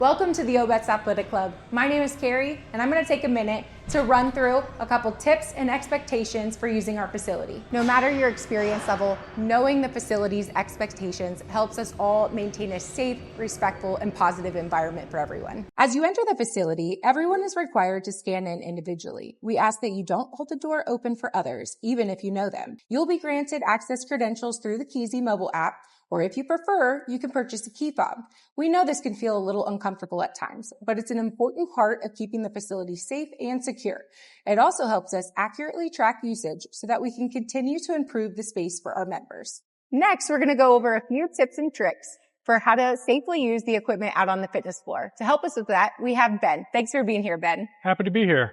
Welcome to the Obetz Athletic Club. My name is Carrie, and I'm going to take a minute to run through a couple tips and expectations for using our facility. No matter your experience level, knowing the facility's expectations helps us all maintain a safe, respectful, and positive environment for everyone. As you enter the facility, everyone is required to scan in individually. We ask that you don't hold the door open for others, even if you know them. You'll be granted access credentials through the Keezy mobile app, or if you prefer, you can purchase a key fob. We know this can feel a little uncomfortable at times, but it's an important part of keeping the facility safe and secure. It also helps us accurately track usage so that we can continue to improve the space for our members. Next, we're going to go over a few tips and tricks for how to safely use the equipment out on the fitness floor. To help us with that, we have Ben. Thanks for being here, Ben. Happy to be here.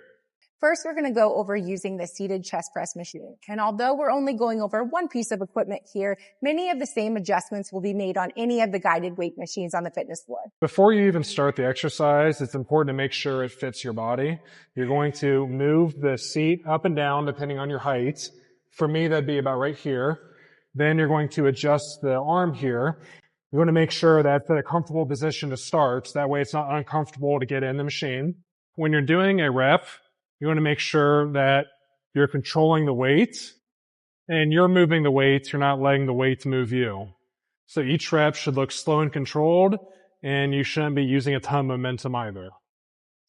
First, we're going to go over using the seated chest press machine. And although we're only going over one piece of equipment here, many of the same adjustments will be made on any of the guided weight machines on the fitness floor. Before you even start the exercise, it's important to make sure it fits your body. You're going to move the seat up and down depending on your height. For me, that'd be about right here. Then you're going to adjust the arm here. You want to make sure that's in a comfortable position to start. That way it's not uncomfortable to get in the machine. When you're doing a rep, you want to make sure that you're controlling the weight and you're moving the weight. You're not letting the weight move you. So each rep should look slow and controlled, and you shouldn't be using a ton of momentum either.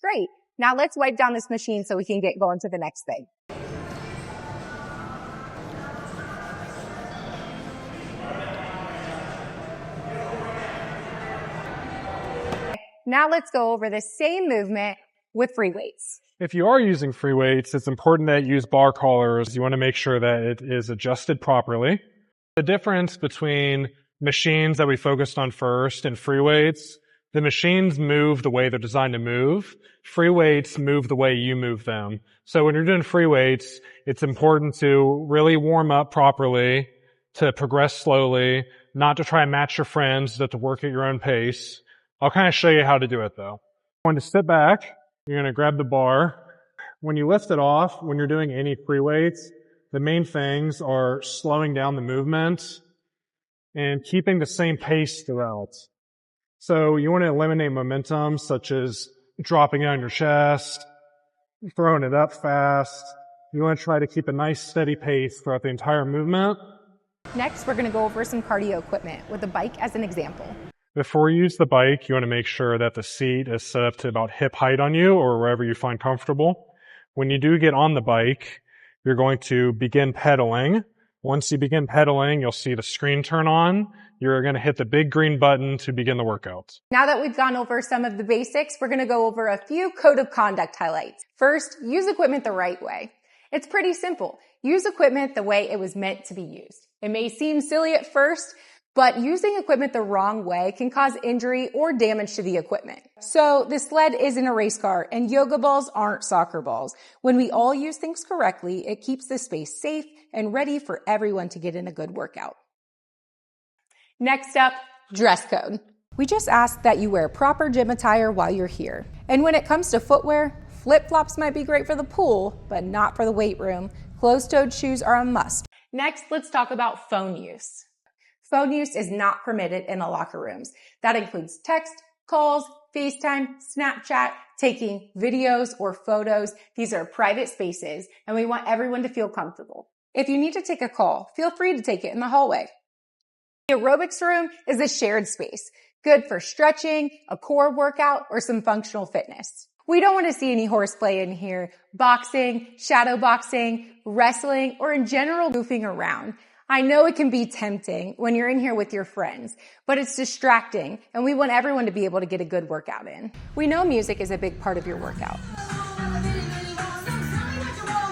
Great. Now let's wipe down this machine so we can get going to the next thing. Now let's go over the same movement with free weights. If you are using free weights, it's important that you use bar collars. You want to make sure that it is adjusted properly. The difference between machines that we focused on first and free weights, the machines move the way they're designed to move. Free weights move the way you move them. So when you're doing free weights, it's important to really warm up properly, to progress slowly, not to try and match your friends, but to work at your own pace. I'll kind of show you how to do it though. I'm going to sit back. You're going to grab the bar. When you lift it off, when you're doing any free weights, the main things are slowing down the movement and keeping the same pace throughout. So you want to eliminate momentum, such as dropping it on your chest, throwing it up fast. You want to try to keep a nice steady pace throughout the entire movement. Next, we're going to go over some cardio equipment with a bike as an example. Before you use the bike, you want to make sure that the seat is set up to about hip height on you or wherever you find comfortable. When you do get on the bike, you're going to begin pedaling. Once you begin pedaling, you'll see the screen turn on. You're going to hit the big green button to begin the workout. Now that we've gone over some of the basics, we're going to go over a few code of conduct highlights. First, use equipment the right way. It's pretty simple. Use equipment the way it was meant to be used. It may seem silly at first, but using equipment the wrong way can cause injury or damage to the equipment. So the sled isn't a race car and yoga balls aren't soccer balls. When we all use things correctly, it keeps the space safe and ready for everyone to get in a good workout. Next up, dress code. We just ask that you wear proper gym attire while you're here. And when it comes to footwear, flip-flops might be great for the pool, but not for the weight room. Closed-toed shoes are a must. Next, let's talk about phone use. Phone use is not permitted in the locker rooms. That includes text, calls, FaceTime, Snapchat, taking videos or photos. These are private spaces, and we want everyone to feel comfortable. If you need to take a call, feel free to take it in the hallway. The aerobics room is a shared space, good for stretching, a core workout, or some functional fitness. We don't want to see any horseplay in here, boxing, shadow boxing, wrestling, or in general goofing around. I know it can be tempting when you're in here with your friends, but it's distracting, and we want everyone to be able to get a good workout in. We know music is a big part of your workout,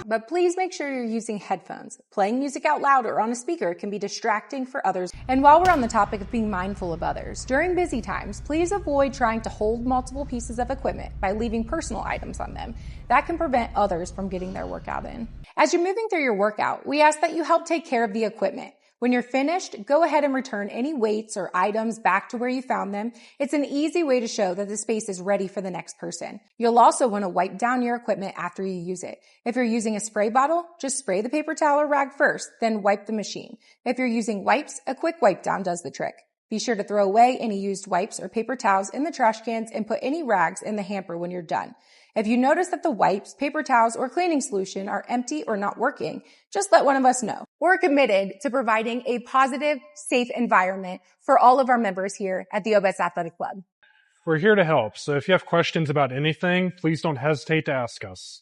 but please make sure you're using headphones. Playing music out loud or on a speaker can be distracting for others. And while we're on the topic of being mindful of others, during busy times, please avoid trying to hold multiple pieces of equipment by leaving personal items on them. That can prevent others from getting their workout in. As you're moving through your workout, we ask that you help take care of the equipment. When you're finished, go ahead and return any weights or items back to where you found them. It's an easy way to show that the space is ready for the next person. You'll also want to wipe down your equipment after you use it. If you're using a spray bottle, just spray the paper towel or rag first, then wipe the machine. If you're using wipes, a quick wipe down does the trick. Be sure to throw away any used wipes or paper towels in the trash cans and put any rags in the hamper when you're done. If you notice that the wipes, paper towels, or cleaning solution are empty or not working, just let one of us know. We're committed to providing a positive, safe environment for all of our members here at the Obetz Athletic Club. We're here to help, so if you have questions about anything, please don't hesitate to ask us.